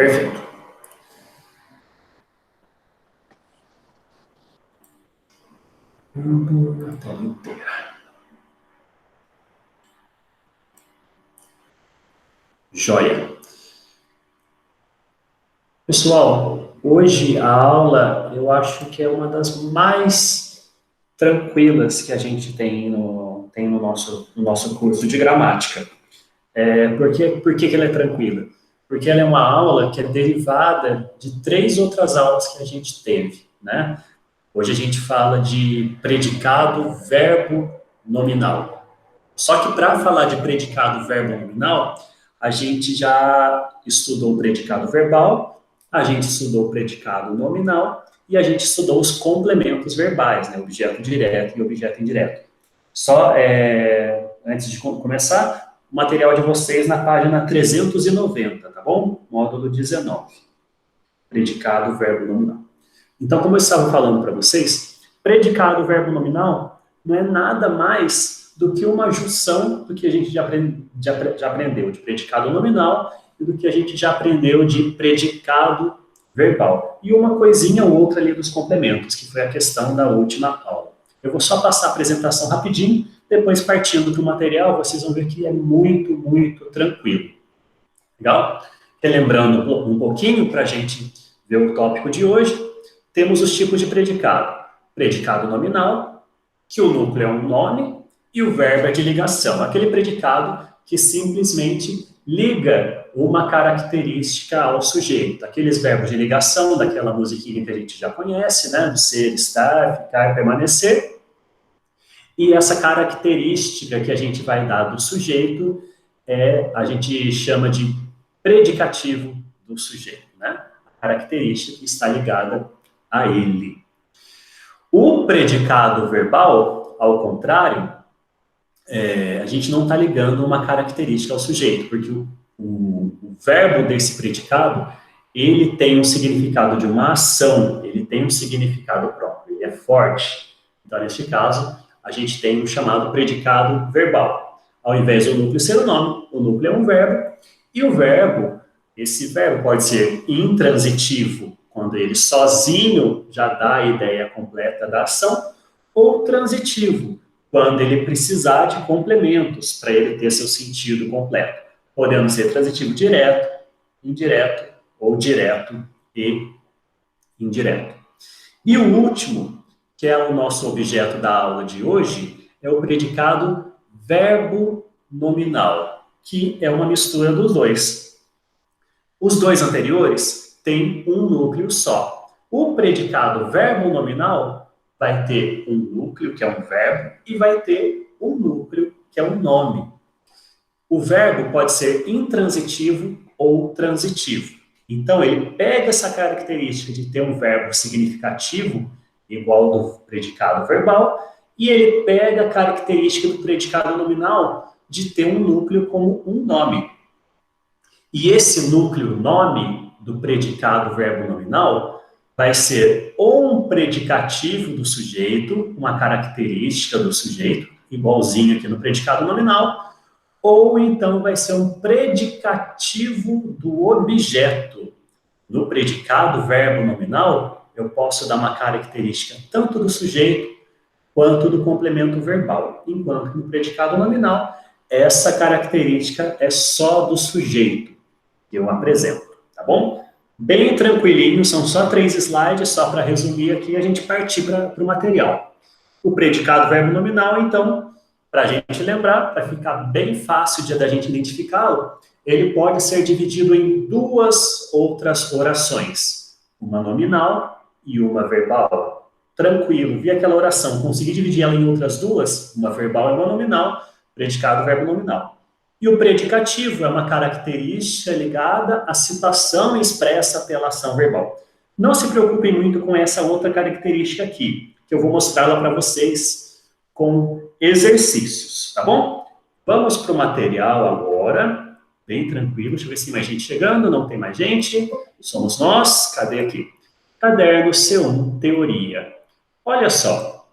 Perfeito. A tela inteira. Joia. Pessoal, hoje a aula eu acho que é uma das mais tranquilas que a gente tem no nosso curso de gramática. Por que ela é tranquila? Porque ela é uma aula que é derivada de 3 outras aulas que a gente teve, né? Hoje a gente fala de predicado, verbo, nominal. Só que para falar de predicado, verbo, nominal, a gente já estudou o predicado verbal, a gente estudou o predicado nominal e a gente estudou os complementos verbais, né? Objeto direto e objeto indireto. Só antes de começar, o material de vocês na página 390, tá bom? Módulo 19. Predicado, verbo, nominal. Então, como eu estava falando para vocês, predicado, verbo, nominal não é nada mais do que uma junção do que a gente já aprendeu de predicado nominal e do que a gente já aprendeu de predicado verbal. E uma coisinha ou outra ali dos complementos, que foi a questão da última aula. Eu vou só passar a apresentação rapidinho, depois partindo para o material, vocês vão ver que é muito, muito tranquilo. Legal? Relembrando um pouquinho para a gente ver o tópico de hoje, temos os tipos de predicado. Predicado nominal, que o núcleo é um nome, e o verbo é de ligação. Aquele predicado que simplesmente liga uma característica ao sujeito. Aqueles verbos de ligação, daquela musiquinha que a gente já conhece, né? Do ser, estar, ficar, permanecer. E essa característica que a gente vai dar do sujeito a gente chama de predicativo do sujeito, né? A característica que está ligada a ele. O predicado verbal, ao contrário, a gente não está ligando uma característica ao sujeito, porque o verbo desse predicado, ele tem um significado de uma ação, ele tem um significado próprio, ele é forte. Então, neste caso, a gente tem o chamado predicado verbal. Ao invés do núcleo ser o nome, o núcleo é um verbo, e o verbo, esse verbo pode ser intransitivo, quando ele sozinho já dá a ideia completa da ação, ou transitivo, quando ele precisar de complementos para ele ter seu sentido completo, podendo ser transitivo direto, indireto, ou direto e indireto. E o último, que é o nosso objeto da aula de hoje, é o predicado verbo nominal, que é uma mistura dos dois. Os dois anteriores têm um núcleo só. O predicado verbo nominal vai ter um núcleo, que é um verbo, e vai ter um núcleo, que é um nome. O verbo pode ser intransitivo ou transitivo. Então, ele pega essa característica de ter um verbo significativo, igual do predicado verbal, e ele pega a característica do predicado nominal de ter um núcleo como um nome. E esse núcleo nome do predicado verbo nominal vai ser ou um predicativo do sujeito, uma característica do sujeito, igualzinho aqui no predicado nominal, ou então vai ser um predicativo do objeto. No predicado verbo nominal, eu posso dar uma característica tanto do sujeito quanto do complemento verbal, enquanto que no predicado nominal, essa característica é só do sujeito que eu apresento, tá bom? Bem tranquilinho, são só 3 slides, só para resumir aqui, a gente partir para o material. O predicado verbo nominal, então, para a gente lembrar, para ficar bem fácil da gente identificá-lo, ele pode ser dividido em 2 outras orações, uma nominal e uma verbal. Tranquilo, vi aquela oração, consegui dividir ela em outras 2, uma verbal e uma nominal, predicado verbo nominal. E o predicativo é uma característica ligada à situação expressa pela ação verbal. Não se preocupem muito com essa outra característica aqui, que eu vou mostrá-la para vocês com exercícios, tá bom? Vamos para o material agora, bem tranquilo, deixa eu ver se tem mais gente chegando, não tem mais gente, somos nós, cadê aqui? Caderno C1, Teoria. Olha só.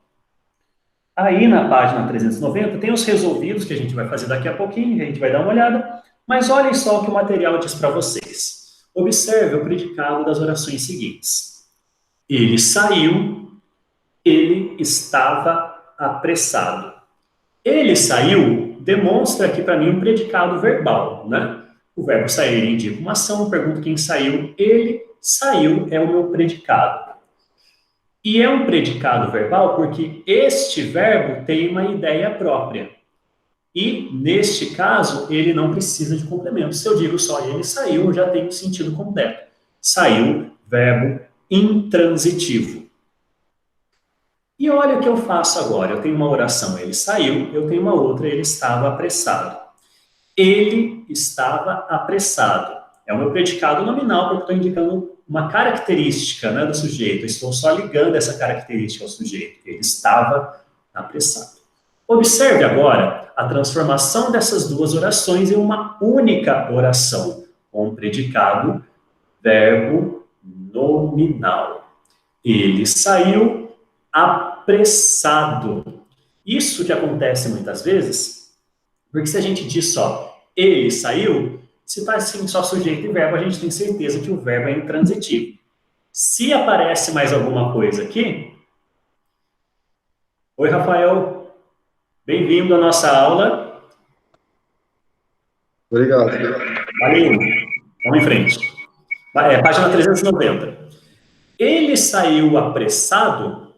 Aí na página 390 tem os resolvidos que a gente vai fazer daqui a pouquinho, a gente vai dar uma olhada, mas olhem só o que o material diz para vocês. Observe o predicado das orações seguintes. Ele saiu, ele estava apressado. Ele saiu demonstra aqui para mim um predicado verbal, né? O verbo sair indica uma ação, pergunto quem saiu. Ele saiu é o meu predicado. E é um predicado verbal porque este verbo tem uma ideia própria. E, neste caso, ele não precisa de complemento. Se eu digo só ele saiu, eu já tenho sentido completo. Saiu, verbo intransitivo. E olha o que eu faço agora. Eu tenho uma oração, ele saiu, eu tenho uma outra, ele estava apressado. Ele estava apressado. É o meu predicado nominal, porque estou indicando uma característica, né, do sujeito. Eu estou só ligando essa característica ao sujeito. Ele estava apressado. Observe agora a transformação dessas duas orações em uma única oração, com predicado, verbo nominal. Ele saiu apressado. Isso que acontece muitas vezes, porque se a gente diz só ele saiu, se está assim só sujeito e verbo, a gente tem certeza que o verbo é intransitivo. Se aparece mais alguma coisa aqui... Oi, Rafael. Bem-vindo à nossa aula. Obrigado. Valeu. Vamos em frente. Página 390. Ele saiu apressado,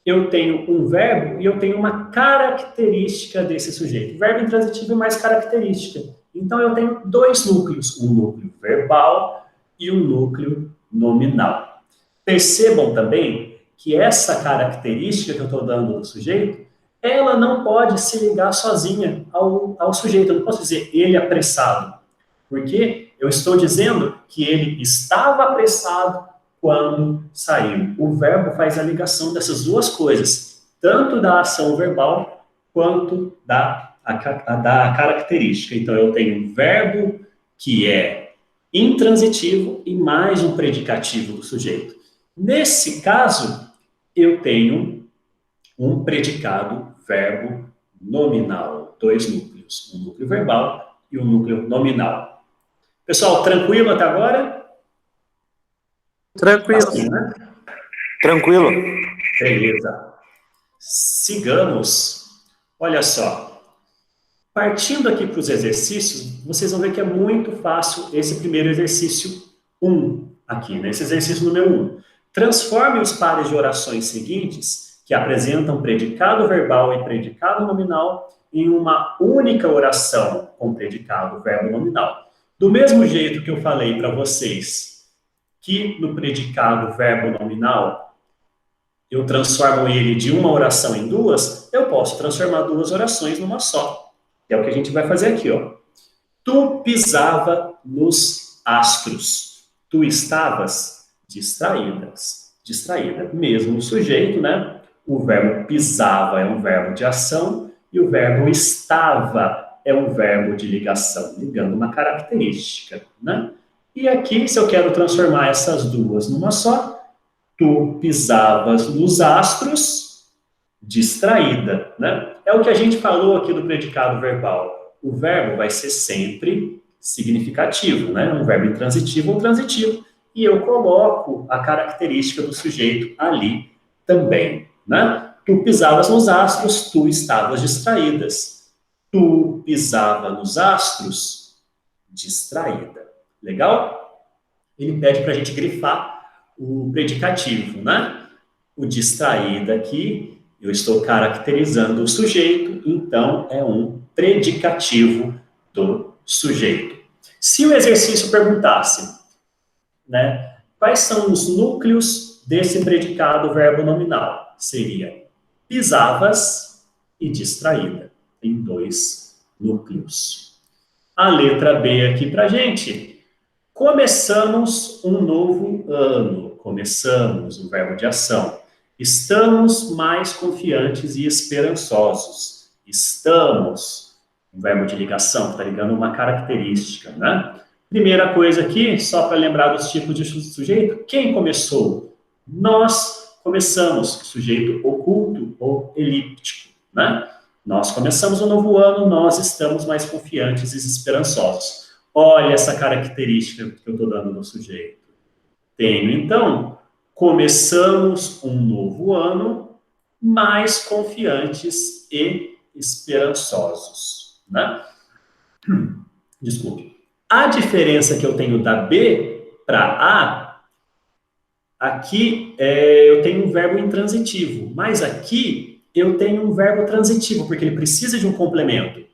eu tenho um verbo e eu tenho uma característica desse sujeito. O verbo intransitivo é mais característica. Então, eu tenho dois núcleos, um núcleo verbal e um núcleo nominal. Percebam também que essa característica que eu estou dando do sujeito, ela não pode se ligar sozinha ao sujeito. Eu não posso dizer ele apressado, porque eu estou dizendo que ele estava apressado quando saiu. O verbo faz a ligação dessas duas coisas, tanto da ação verbal quanto da característica. Então, eu tenho um verbo que é intransitivo e mais um predicativo do sujeito. Nesse caso, eu tenho um predicado verbo nominal, dois núcleos, um núcleo verbal e um núcleo nominal. Pessoal, tranquilo até agora? Tranquilo. Assim, né? Tranquilo. Beleza. Sigamos. Olha só. Partindo aqui para os exercícios, vocês vão ver que é muito fácil esse primeiro exercício 1 aqui, né? Esse exercício número 1. Transforme os pares de orações seguintes, que apresentam predicado verbal e predicado nominal, em uma única oração com predicado verbo nominal. Do mesmo jeito que eu falei para vocês que no predicado verbo nominal eu transformo ele de uma oração em duas, eu posso transformar duas orações numa só. É o que a gente vai fazer aqui, ó. Tu pisava nos astros. Tu estavas distraída. Mesmo o sujeito, né? O verbo pisava é um verbo de ação e o verbo estava é um verbo de ligação, ligando uma característica, né? E aqui, se eu quero transformar essas duas numa só, tu pisavas nos astros, distraída, né? É o que a gente falou aqui do predicado verbal. O verbo vai ser sempre significativo, né? Um verbo intransitivo ou transitivo. E eu coloco a característica do sujeito ali também, né? Tu pisavas nos astros, tu estavas distraídas. Tu pisava nos astros, distraída. Legal? Ele pede para a gente grifar o predicativo, né? O distraída aqui, eu estou caracterizando o sujeito, então é um predicativo do sujeito. Se o exercício perguntasse, né, quais são os núcleos desse predicado verbo nominal? Seria pisavas e distraída. Tem dois núcleos. A letra B aqui para a gente. Começamos um novo ano. Começamos, o verbo de ação. Estamos mais confiantes e esperançosos. Estamos, um verbo de ligação, que está ligando uma característica, né? Primeira coisa aqui, só para lembrar dos tipos de sujeito, quem começou? Nós começamos, sujeito oculto ou elíptico, né? Nós começamos um novo ano, nós estamos mais confiantes e esperançosos. Olha essa característica que eu estou dando no sujeito. Tenho, então, começamos um novo ano mais confiantes e esperançosos, né? Desculpe. A diferença que eu tenho da B para A, aqui eu tenho um verbo intransitivo, mas aqui eu tenho um verbo transitivo, porque ele precisa de um complemento.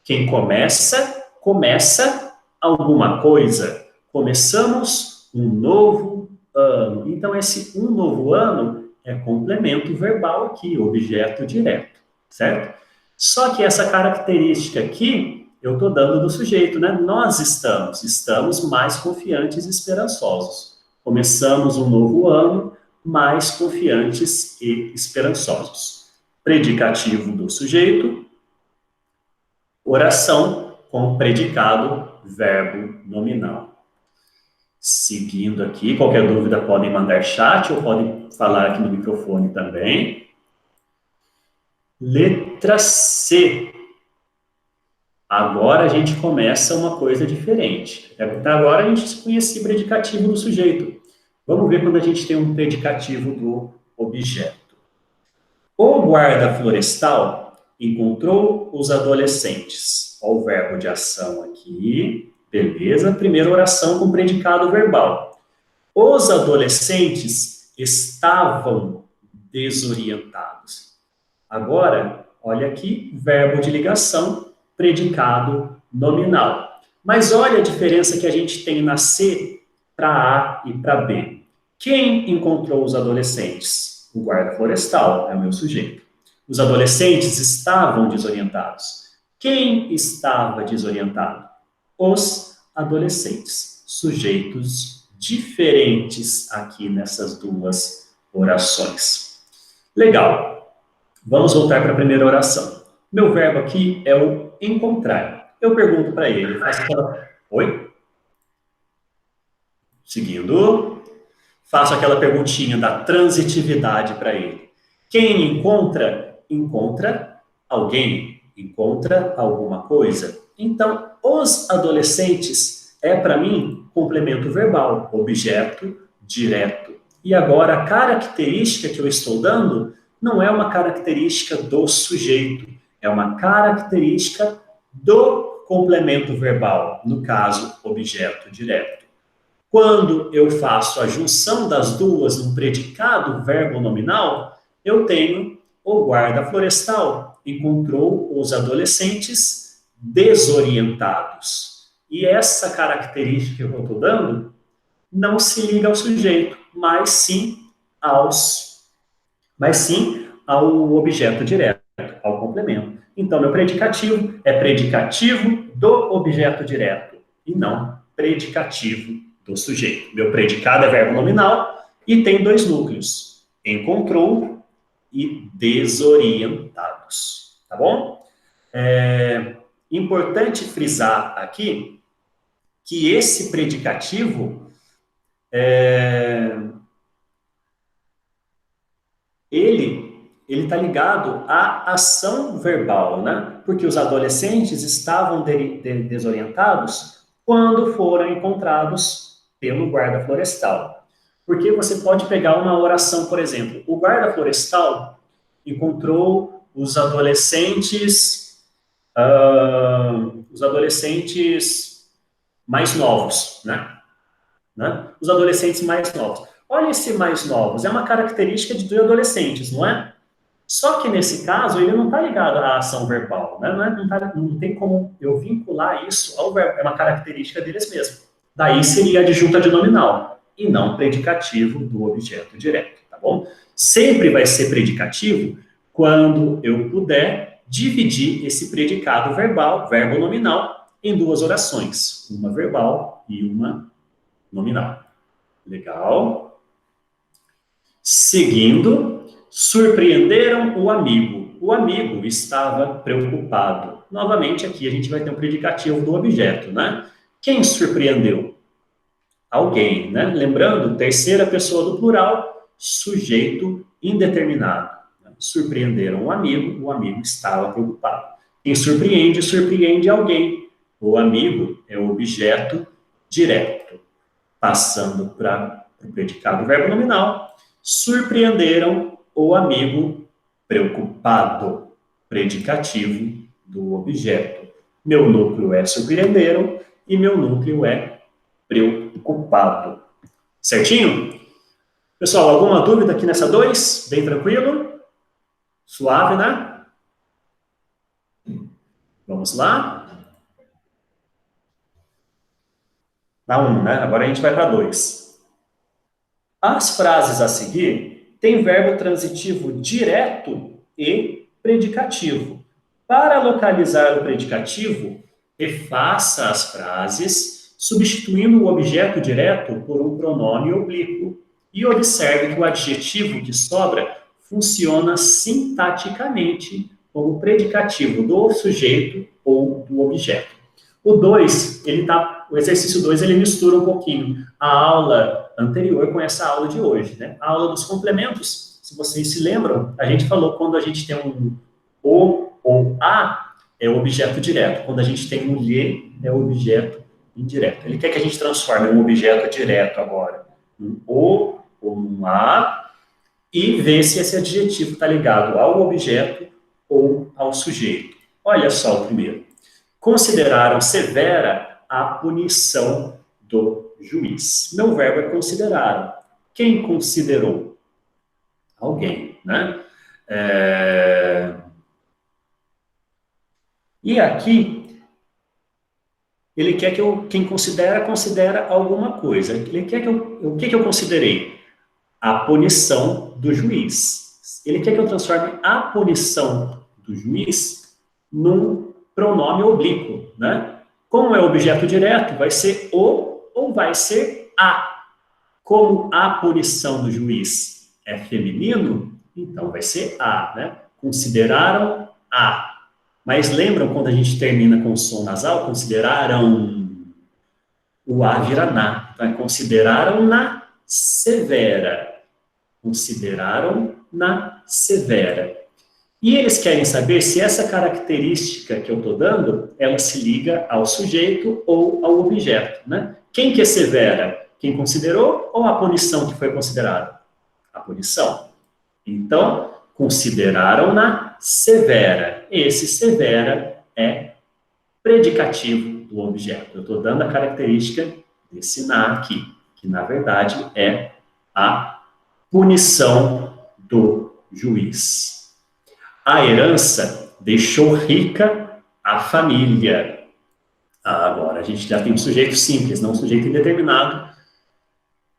Quem começa, começa alguma coisa. Começamos um novo ano. Então, esse um novo ano é complemento verbal aqui, objeto direto, certo? Só que essa característica aqui, eu estou dando do sujeito, né? Nós estamos mais confiantes e esperançosos. Começamos um novo ano mais confiantes e esperançosos. Predicativo do sujeito, oração com predicado, verbo nominal. Seguindo aqui, qualquer dúvida podem mandar chat ou podem falar aqui no microfone também. Letra C. Agora a gente começa uma coisa diferente. Até agora a gente conhecia o predicativo do sujeito. Vamos ver quando a gente tem um predicativo do objeto. O guarda florestal encontrou os adolescentes. Olha o verbo de ação aqui. Beleza? Primeira oração com predicado verbal. Os adolescentes estavam desorientados. Agora, olha aqui, verbo de ligação, predicado nominal. Mas olha a diferença que a gente tem na C para A e para B. Quem encontrou os adolescentes? O guarda florestal é o meu sujeito. Os adolescentes estavam desorientados. Quem estava desorientado? Os adolescentes. Sujeitos diferentes aqui nessas duas orações. Legal. Vamos voltar para a primeira oração. Meu verbo aqui é o encontrar. Eu pergunto para ele, faço aquela... Oi? Seguindo, faço aquela perguntinha da transitividade para ele. Quem encontra, encontra alguém, encontra alguma coisa. Então, os adolescentes é, para mim, complemento verbal, objeto direto. E agora, a característica que eu estou dando não é uma característica do sujeito, é uma característica do complemento verbal, no caso, objeto direto. Quando eu faço a junção das duas num predicado verbo nominal, eu tenho o guarda florestal encontrou os adolescentes desorientados. E essa característica que eu estou dando não se liga ao sujeito, mas sim ao objeto direto, ao complemento. Então, meu predicativo é predicativo do objeto direto e não predicativo do sujeito. Meu predicado é verbo nominal e tem dois núcleos, encontrou e desorientados, tá bom? Importante frisar aqui que esse predicativo ele está ligado à ação verbal, né? Porque os adolescentes estavam desorientados quando foram encontrados pelo guarda florestal. Porque você pode pegar uma oração, por exemplo, o guarda florestal encontrou os adolescentes mais novos, né? Os adolescentes mais novos. Olha esse mais novos, é uma característica de adolescentes, não é? Só que nesse caso, ele não está ligado à ação verbal, né? Não tem como eu vincular isso ao verbo, é uma característica deles mesmos. Daí seria adjunta de nominal, e não predicativo do objeto direto, tá bom? Sempre vai ser predicativo quando eu puder dividir esse predicado verbal, verbo nominal, em duas orações, uma verbal e uma nominal. Legal? Seguindo, surpreenderam o amigo. O amigo estava preocupado. Novamente, aqui a gente vai ter um predicativo do objeto, né? Quem surpreendeu? Alguém, né? Lembrando, terceira pessoa do plural, sujeito indeterminado. Surpreenderam o amigo estava preocupado. Quem surpreende, surpreende alguém. O amigo é o objeto direto. Passando para o predicado verbo nominal, surpreenderam o amigo preocupado, predicativo do objeto. Meu núcleo é surpreenderam e meu núcleo é preocupado. Certinho? Pessoal, alguma dúvida aqui nessa 2? Bem tranquilo? Suave, né? Vamos lá? Na 1, né? Agora a gente vai para 2. As frases a seguir têm verbo transitivo direto e predicativo. Para localizar o predicativo, refaça as frases, substituindo o objeto direto por um pronome oblíquo. E observe que o adjetivo que sobra funciona sintaticamente como predicativo do sujeito ou do objeto. O 2, o exercício 2, ele mistura um pouquinho a aula anterior com essa aula de hoje, né? A aula dos complementos, se vocês se lembram, a gente falou quando a gente tem um o ou a, é o objeto direto. Quando a gente tem um lhe, é o objeto indireto. Ele quer que a gente transforme um objeto direto agora um o ou um a e ver se esse adjetivo está ligado ao objeto ou ao sujeito. Olha só o primeiro. Consideraram severa a punição do juiz. Meu verbo é consideraram. Quem considerou? Alguém, né? E aqui, ele quer que quem considera alguma coisa. Ele quer que o que eu considerei? A punição do juiz. Ele quer que eu transforme a punição do juiz num pronome oblíquo, né? Como é objeto direto, vai ser o ou vai ser a. Como a punição do juiz é feminino, então vai ser a, né? Consideraram a. Mas lembram quando a gente termina com som nasal? Consideraram. O a vira na. Então, consideraram na severa. Consideraram na severa. E eles querem saber se essa característica que eu estou dando, ela se liga ao sujeito ou ao objeto, né? Quem que é severa? Quem considerou ou a punição que foi considerada? A punição. Então, consideraram-na severa. Esse severa é predicativo do objeto. Eu estou dando a característica desse na aqui, que na verdade é a punição do juiz. A herança deixou rica a família. Agora a gente já tem um sujeito simples, não um sujeito indeterminado.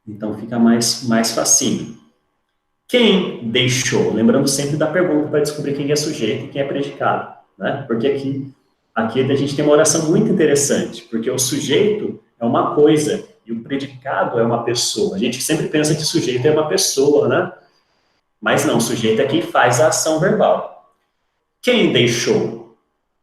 Então fica mais facinho. Quem deixou? Lembrando sempre da pergunta para descobrir quem é sujeito e quem é predicado, né? Porque aqui a gente tem uma oração muito interessante, porque o sujeito é uma coisa e o predicado é uma pessoa. A gente sempre pensa que sujeito é uma pessoa, né? Mas não, o sujeito é quem faz a ação verbal. Quem deixou?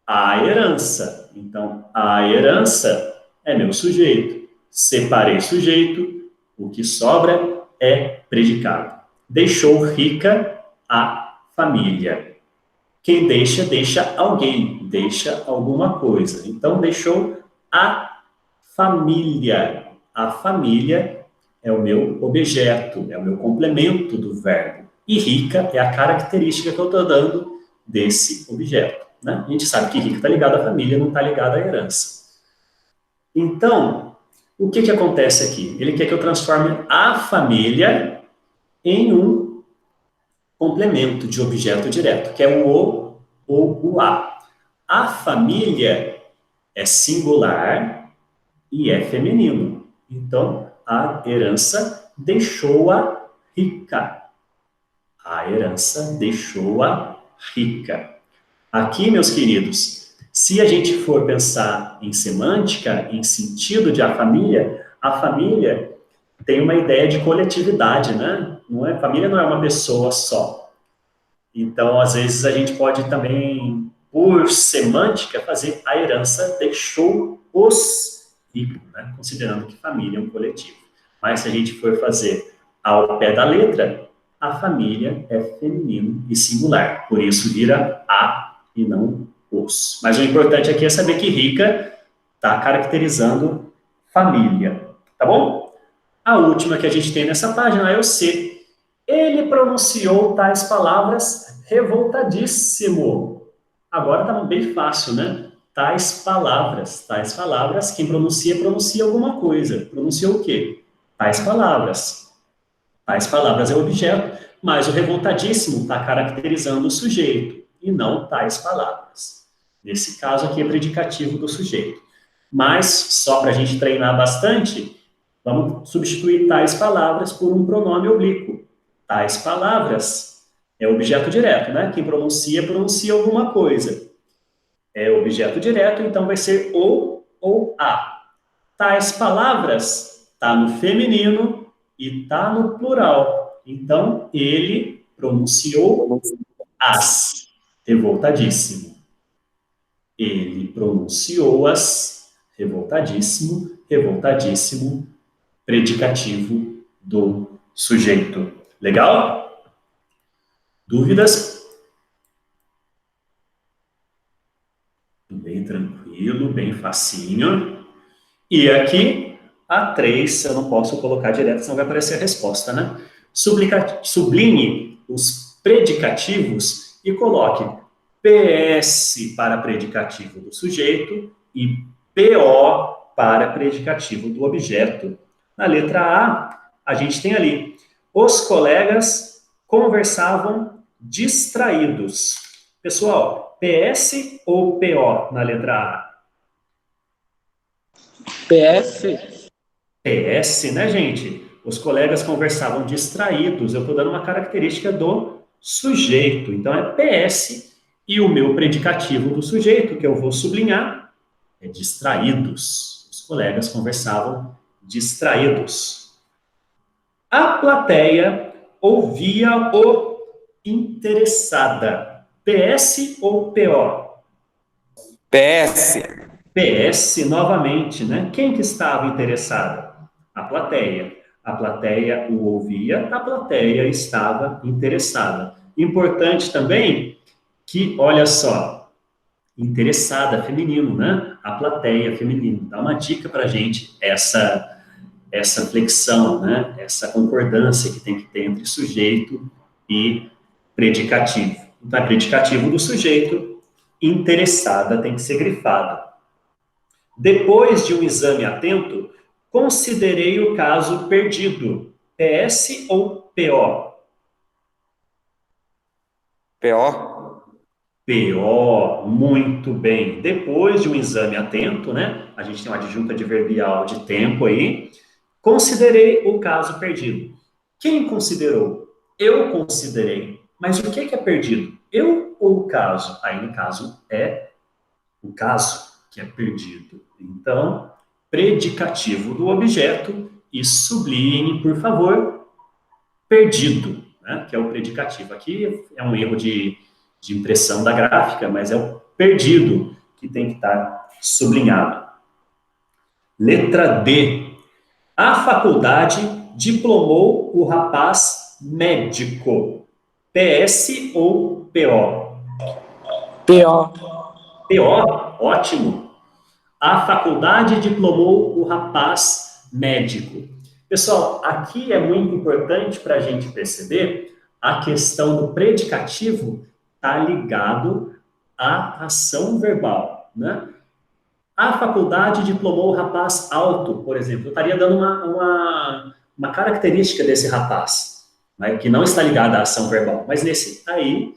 A herança. Então, a herança é meu sujeito. Separei sujeito, o que sobra é predicado. Deixou rica a família. Quem deixa, deixa alguém, deixa alguma coisa. Então, deixou a família. A família é o meu objeto, é o meu complemento do verbo. E rica é a característica que eu estou dando desse objeto, né? A gente sabe que rica está ligado à família, não está ligado à herança. Então, o que acontece aqui? Ele quer que eu transforme a família em um complemento de objeto direto, que é o ou o a. A família é singular e é feminino. Então, a herança deixou-a rica. A herança deixou-a rica. Aqui, meus queridos, se a gente for pensar em semântica, em sentido de a família tem uma ideia de coletividade, né? Família não é uma pessoa só. Então, às vezes, a gente pode também, por semântica, fazer a herança deixou os ricos, né? Considerando que família é um coletivo. Mas se a gente for fazer ao pé da letra, a família é feminino e singular. Por isso vira a e não os. Mas o importante aqui é saber que rica está caracterizando família, tá bom? A última que a gente tem nessa página é o C. Ele pronunciou tais palavras revoltadíssimo. Agora tá bem fácil, né? Tais palavras, quem pronuncia, pronuncia alguma coisa. Pronunciou o quê? Tais palavras. Tais palavras é o objeto, mas o revoltadíssimo está caracterizando o sujeito, e não tais palavras. Nesse caso aqui é predicativo do sujeito. Mas, só para a gente treinar bastante, vamos substituir tais palavras por um pronome oblíquo. Tais palavras é objeto direto, né? Quem pronuncia, pronuncia alguma coisa. É objeto direto, então vai ser ou a. Tais palavras está no feminino e está no plural. Então, ele pronunciou as. Revoltadíssimo. Ele pronunciou-as. Revoltadíssimo, revoltadíssimo. Predicativo do sujeito. Legal? Dúvidas? Bem tranquilo, bem facinho. E aqui, a 3, eu não posso colocar direto, senão vai aparecer a resposta, né? Sublinhe os predicativos e coloque PS para predicativo do sujeito e PO para predicativo do objeto. Na letra A gente tem ali, os colegas conversavam distraídos. Pessoal, PS ou PO na letra A? PS. PS, né, gente? Os colegas conversavam distraídos. Eu estou dando uma característica do sujeito. Então é PS e o meu predicativo do sujeito, que eu vou sublinhar, é distraídos. Os colegas conversavam distraídos. A plateia ouvia o interessada. PS ou PO? PS. PS novamente, né? Quem que estava interessada? A plateia. A plateia o ouvia, a plateia estava interessada. Importante também que, olha só, interessada, feminino, né? A plateia feminino. Dá uma dica para gente essa flexão, né? Essa concordância que tem que ter entre sujeito e predicativo. Então, é predicativo do sujeito, interessada tem que ser grifada. Depois de um exame atento, considerei o caso perdido. PS ou PO? PO. PO, muito bem. Depois de um exame atento, né? A gente tem uma adjunta adverbial de tempo aí. Considerei o caso perdido. Quem considerou? Eu considerei. Mas o que é perdido? Eu ou o caso? Aí, no caso, é o caso que é perdido. Então, predicativo do objeto e sublinhe, por favor, perdido, né? Que é o predicativo. Aqui é um erro de impressão da gráfica, mas é o perdido que tem que estar sublinhado. Letra D. A faculdade diplomou o rapaz médico. PS ou PO? PO. PO, ótimo. A faculdade diplomou o rapaz médico. Pessoal, aqui é muito importante para a gente perceber a questão do predicativo está ligado à ação verbal, né? A faculdade diplomou o rapaz alto, por exemplo. Eu estaria dando uma característica desse rapaz, né, que não está ligada à ação verbal. Mas nesse aí,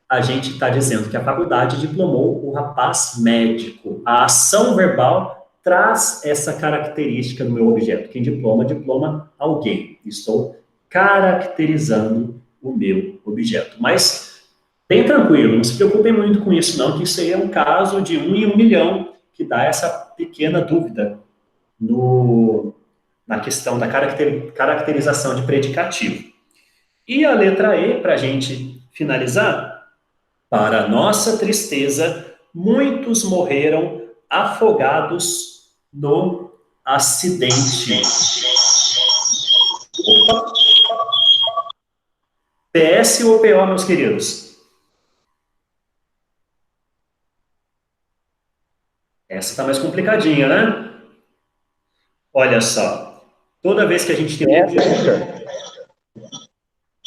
a gente está dizendo que a faculdade diplomou o rapaz médico. A ação verbal traz essa característica no meu objeto. Quem diploma, diploma alguém. Estou caracterizando o meu objeto. Mas, bem tranquilo, não se preocupem muito com isso não, que isso aí é um caso de 1 em 1 milhão que dá essa pequena dúvida na questão da caracterização de predicativo. E a letra E, para a gente finalizar, para nossa tristeza, muitos morreram afogados no acidente. Opa. PS ou PO, meus queridos? Essa está mais complicadinha, né? Olha só. Toda vez que a gente tem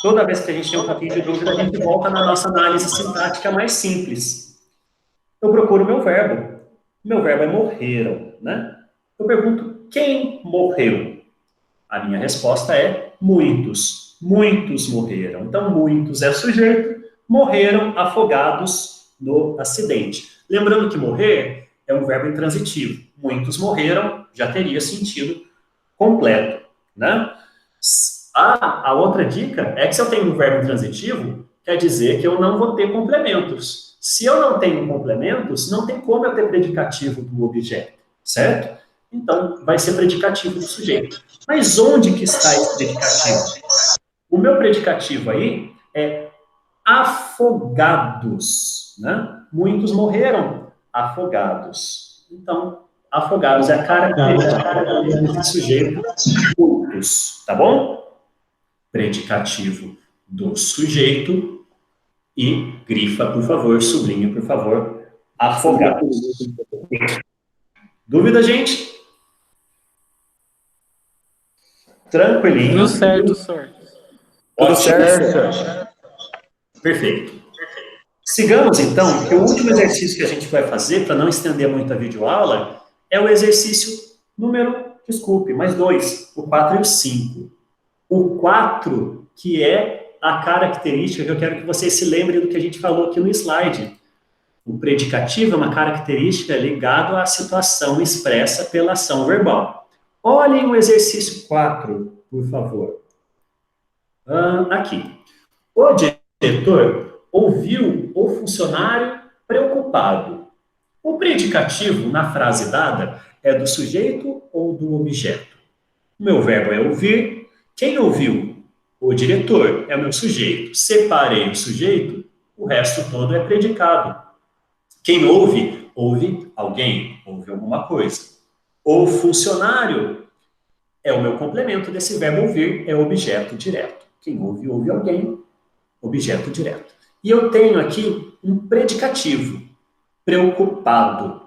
Toda vez que a gente tem um pouquinho de dúvida, a gente volta na nossa análise sintática mais simples. Eu procuro o meu verbo. Meu verbo é morreram, né? Eu pergunto, quem morreu? A minha resposta é muitos. Muitos morreram. Então, muitos é sujeito, morreram afogados no acidente. Lembrando que morrer é um verbo intransitivo. Muitos morreram, já teria sentido completo, né? A outra dica é que se eu tenho um verbo intransitivo, quer dizer que eu não vou ter complementos. Se eu não tenho complementos, não tem como eu ter predicativo do objeto, certo? Então, vai ser predicativo do sujeito. Mas onde que está esse predicativo? O meu predicativo aí é afogados, né? Muitos morreram afogados. Então, afogados é a característica desse sujeito, muitos, tá bom? Predicativo do sujeito e grifa, por favor, sublinha, por favor, afogados. Dúvida, gente? Tranquilinho. Tudo certo, senhor. Tudo certo. Perfeito. Sigamos, então, que o último exercício que a gente vai fazer, para não estender muito a videoaula, é o exercício número, desculpe, mais dois, o 4 e o 5. O 4, que é a característica que eu quero que vocês se lembrem do que a gente falou aqui no slide. O predicativo é uma característica ligada à situação expressa pela ação verbal. Olhem o exercício 4, por favor. Aqui. O diretor ouviu o funcionário preocupado. O predicativo na frase dada é do sujeito ou do objeto? O meu verbo é ouvir. Quem ouviu? O diretor é o meu sujeito. Separei o sujeito, o resto todo é predicado. Quem ouve? Ouve alguém, ouve alguma coisa. O funcionário é o meu complemento desse verbo ouvir, é objeto direto. Quem ouve, ouve alguém, objeto direto. E eu tenho aqui um predicativo, preocupado,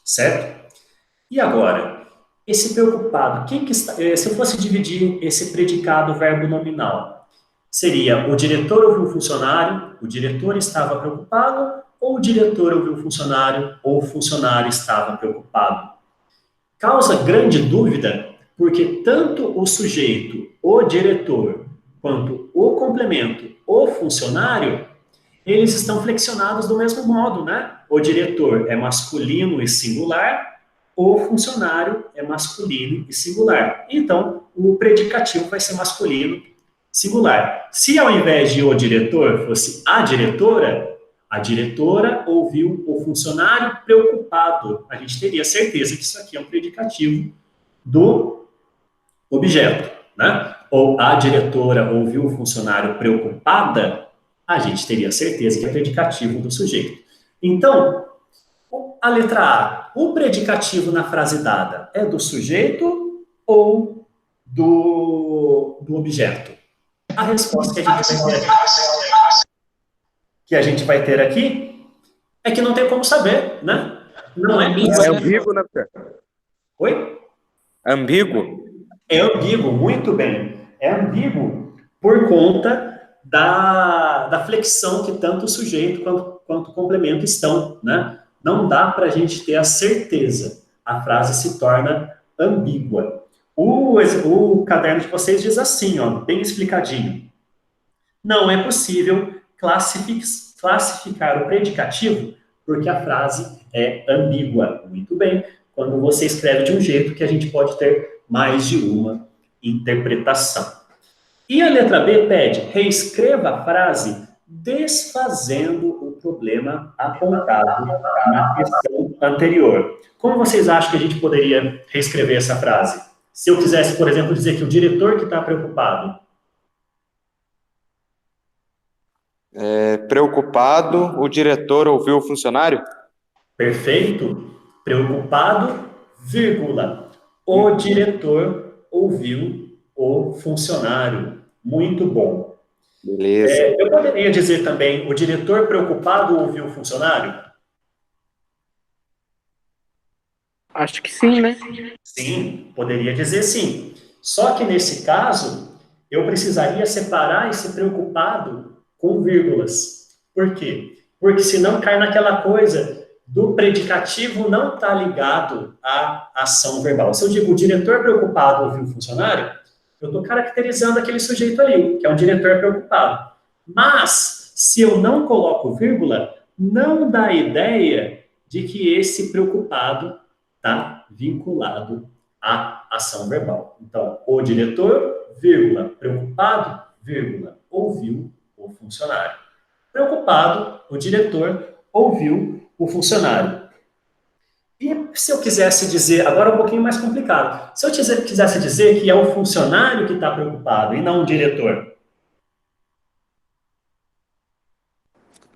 certo? E agora, esse preocupado, quem que está, se eu fosse dividir esse predicado verbo nominal, seria o diretor ouviu o funcionário, o diretor estava preocupado, ou o diretor ouviu o funcionário, ou o funcionário estava preocupado. Causa grande dúvida, porque tanto o sujeito, o diretor, quanto o complemento, o funcionário, eles estão flexionados do mesmo modo, né? O diretor é masculino e singular, o funcionário é masculino e singular. Então, o predicativo vai ser masculino singular. Se ao invés de o diretor fosse a diretora ouviu o funcionário preocupado. A gente teria certeza que isso aqui é um predicativo do objeto, né? Ou a diretora ouviu o funcionário preocupada, a gente teria certeza que é predicativo do sujeito. Então, a letra A, o predicativo na frase dada é do sujeito ou do objeto? A resposta que a gente vai ter aqui é que não tem como saber, né? Não é É ambíguo, né, Fer? Oi? Ambíguo? É ambíguo, muito bem. É ambíguo por conta da flexão que tanto o sujeito quanto o complemento estão, né? Não dá para a gente ter a certeza. A frase se torna ambígua. O caderno de vocês diz assim, ó, bem explicadinho. Não é possível classificar o predicativo porque a frase é ambígua. Muito bem. Quando você escreve de um jeito que a gente pode ter mais de uma interpretação. E a letra B pede, reescreva a frase desfazendo o problema apontado na questão anterior. Como vocês acham que a gente poderia reescrever essa frase? Se eu quisesse, por exemplo, dizer que o diretor que está preocupado. Preocupado, o diretor ouviu o funcionário? Perfeito. Preocupado, vírgula. O diretor ouviu o funcionário. Muito bom. Beleza. Eu poderia dizer também, o diretor preocupado ouviu o funcionário? Acho que sim, né? Sim, poderia dizer sim. Só que nesse caso, eu precisaria separar esse preocupado com vírgulas. Por quê? Porque senão cai naquela coisa do predicativo não estar ligado à ação verbal. Se eu digo o diretor preocupado ouviu o funcionário, eu estou caracterizando aquele sujeito ali, que é um diretor preocupado. Mas, se eu não coloco vírgula, não dá ideia de que esse preocupado está vinculado à ação verbal. Então, o diretor, vírgula, preocupado, vírgula, ouviu o funcionário. Preocupado, o diretor ouviu o funcionário. E se eu quisesse dizer, agora é um pouquinho mais complicado, se eu quisesse dizer que é o funcionário que está preocupado e não o diretor?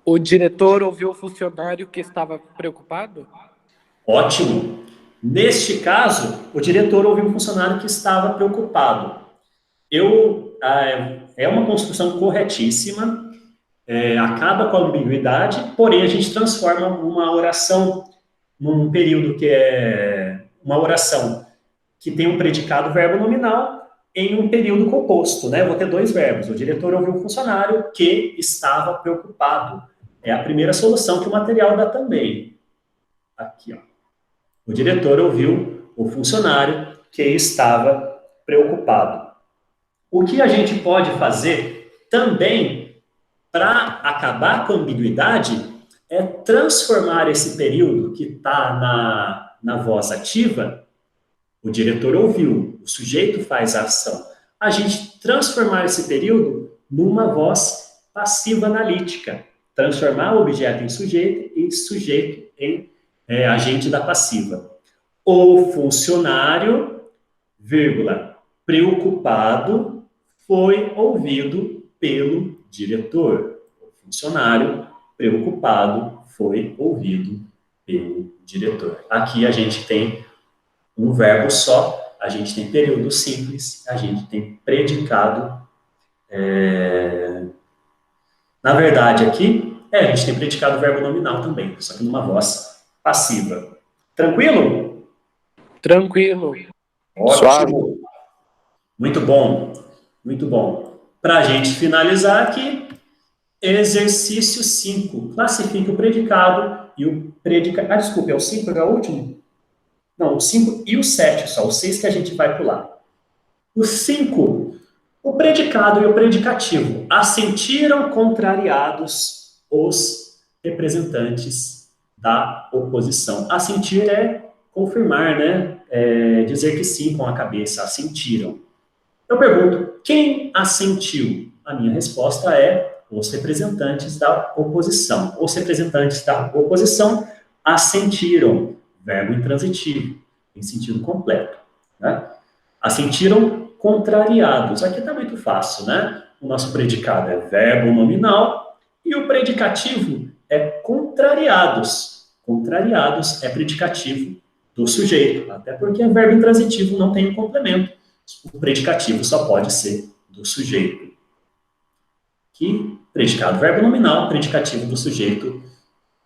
O diretor ouviu o funcionário que estava preocupado? Ótimo. Neste caso, o diretor ouviu um funcionário que estava preocupado. É uma construção corretíssima, acaba com a ambiguidade, porém a gente transforma uma oração num período que é uma oração que tem um predicado verbo nominal em um período composto, né? Vou ter dois verbos. O diretor ouviu um funcionário que estava preocupado. É a primeira solução que o material dá também. Aqui, ó. O diretor ouviu o funcionário que estava preocupado. O que a gente pode fazer também para acabar com a ambiguidade é transformar esse período que está na voz ativa, o diretor ouviu, o sujeito faz a ação. A gente transformar esse período numa voz passiva analítica. Transformar o objeto em sujeito e sujeito em agente da passiva. O funcionário, vírgula, preocupado, foi ouvido pelo diretor. O funcionário, preocupado, foi ouvido pelo diretor. Aqui a gente tem um verbo só, a gente tem período simples, a gente tem predicado. Na verdade, aqui, a gente tem predicado verbo nominal também, só que numa voz passiva. Tranquilo? Tranquilo. Suave. Ótimo. Muito bom, muito bom. Para a gente finalizar aqui, exercício 5. Classifique o predicado e o predicado. Ah, desculpa, é o 5, é o último? Não, o 5 e o 7 só, o 6 que a gente vai pular. O 5, o predicado e o predicativo. Assentiram contrariados os representantes da oposição. Assentir é confirmar, né? Dizer que sim com a cabeça, assentiram. Eu pergunto, quem assentiu? A minha resposta é os representantes da oposição. Os representantes da oposição assentiram, verbo intransitivo, em sentido completo. Né? Assentiram contrariados. Aqui está muito fácil, né? O nosso predicado é verbo nominal e o predicativo é contrariados. Contrariados é predicativo do sujeito, até porque verbo intransitivo não tem um complemento. O predicativo só pode ser do sujeito. Que predicado verbo nominal, predicativo do sujeito,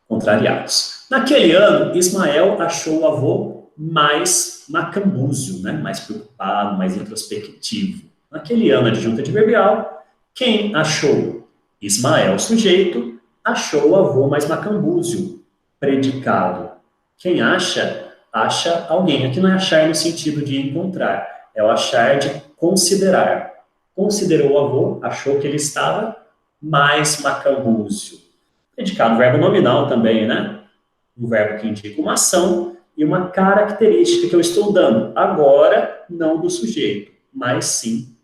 contrariados. Naquele ano, Ismael achou o avô mais macambúzio, né? Mais preocupado, mais introspectivo. Naquele ano, adjunto adverbial, quem achou? Ismael, sujeito, achou o avô mais macambúzio, predicado. Quem acha, acha alguém. Aqui não é achar no sentido de encontrar, é o achar de considerar. Considerou o avô, achou que ele estava mais macambúzio. Predicado, verbo nominal também, né? Um verbo que indica uma ação e uma característica que eu estou dando. Agora, não do sujeito, mas sim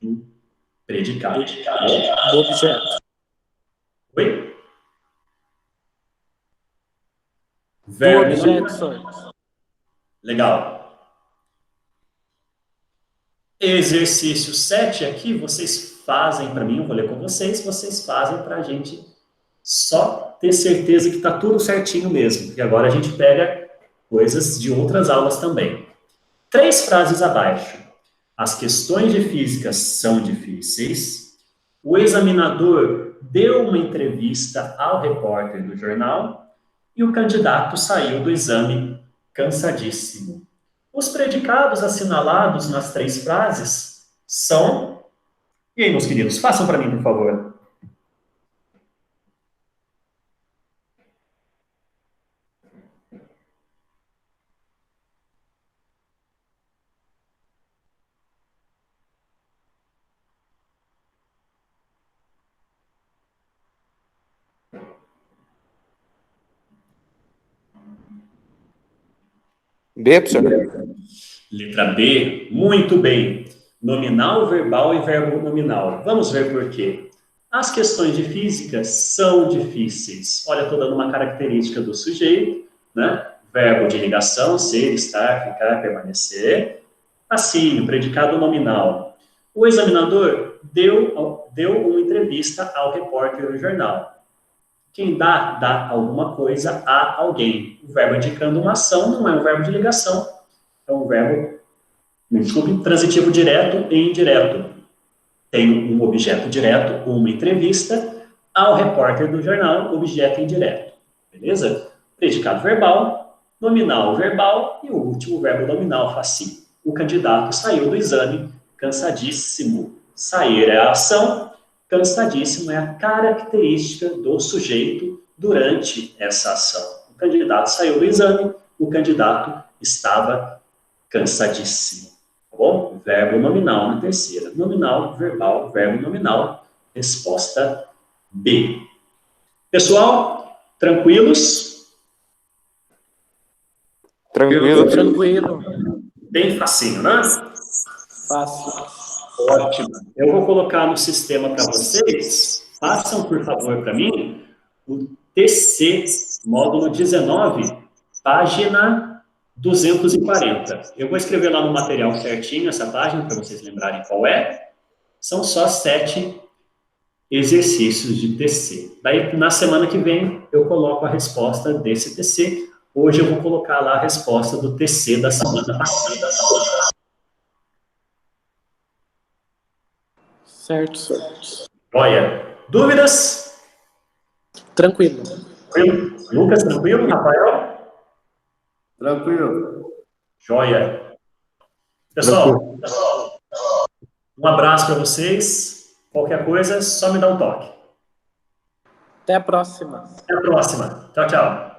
do predicado. Do objeto. Oi? Do Verbo objeto, senhor. Legal. Exercício 7 aqui, vocês fazem para mim, eu vou ler com vocês fazem para a gente só ter certeza que está tudo certinho mesmo. E agora a gente pega coisas de outras aulas também. 3 frases abaixo. As questões de física são difíceis. O examinador deu uma entrevista ao repórter do jornal e o candidato saiu do exame cansadíssimo. Os predicados assinalados nas 3 frases são... E aí, meus queridos, façam para mim, por favor. B, professor. Letra B, muito bem. Nominal, verbal e verbo nominal. Vamos ver por quê. As questões de física são difíceis. Olha, estou dando uma característica do sujeito, né? Verbo de ligação, ser, estar, ficar, permanecer. Assim, o predicado nominal. O examinador deu uma entrevista ao repórter do jornal. Quem dá alguma coisa a alguém. O verbo indicando uma ação não é um verbo de ligação, é um verbo, desculpe, transitivo direto e indireto. Tem um objeto direto, uma entrevista, ao repórter do jornal, objeto indireto. Beleza? Predicado verbal, nominal verbal e o último verbo nominal, facinho. O candidato saiu do exame cansadíssimo. Sair é a ação, cansadíssimo é a característica do sujeito durante essa ação. O candidato saiu do exame, o candidato estava cansadíssimo. Tá bom? Verbo nominal na terceira. Nominal, verbal, verbo nominal. Resposta B. Pessoal, tranquilos? Tranquilo. Tranquilo. Bem facinho, né? Fácil. Ótimo. Eu vou colocar no sistema para vocês. Façam, por favor, para mim, o TC, módulo 19, página 240. Eu vou escrever lá no material certinho essa página, para vocês lembrarem qual é. São só 7 exercícios de TC. Daí, na semana que vem, eu coloco a resposta desse TC. Hoje eu vou colocar lá a resposta do TC da semana passada. Certo. Olha, dúvidas? Tranquilo. Tranquilo? Lucas, tranquilo? Rafael? Tranquilo. Joia. Pessoal, um abraço para vocês. Qualquer coisa, só me dá um toque. Até a próxima. Até a próxima. Tchau, tchau.